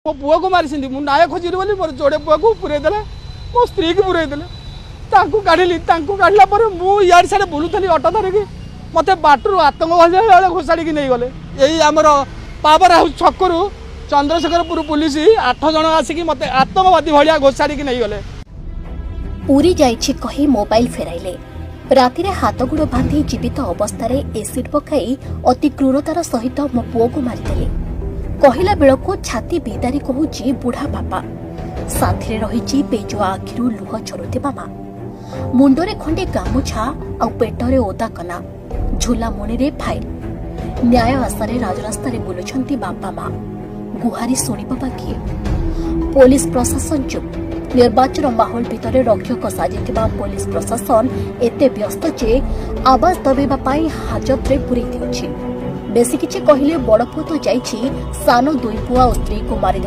मो पुआ को मारी मु नाय खोजी बोली मोर जोड़े पुआ को पुरेदेले मो स्त्री की पुरेदेले काढ़ी काढ़ला मुझे सारे बुलूली अटो धरिकी मत बाटू आतंक भाई घोषाड़ी नहीं गले यही आमर पावर हाउस छकरू चंद्रशेखरपुर पुलिस 8 जन आसिक मत आतंकवादी भाया घोषाड़ी नहीं गले। पूरी जाइछि कही मोबाइल फेराइले राति हाथ गोड़ बांधि जीवित अवस्था एसिड पकाई अति क्रूरतार सहित मो पुओ को मारिदेले कहला बेलू छाती बेदारी कहूची बुढ़ा बापा साथी रही पेजुआ आखिरू लुह झरुवा माँ मुंडरे खंडे गामुछा आ पेटरे ओदा कना झोला मणि फाइल न्याय आशारे राजरास्ता बुलुछंती बापा माँ गुहारी शुणिबा किए पुलिस प्रशासन चुप निर्वाचन माहौल भितर रक्षक साजिथिबा पुलिस प्रशासन एते व्यस्त जे आवाज दबेबा पाई हाजत रे पूरी देउछि बेसी किछि कहिले बड़ पुओ तो जाइछि सान दुई पुआ और स्त्री को मारि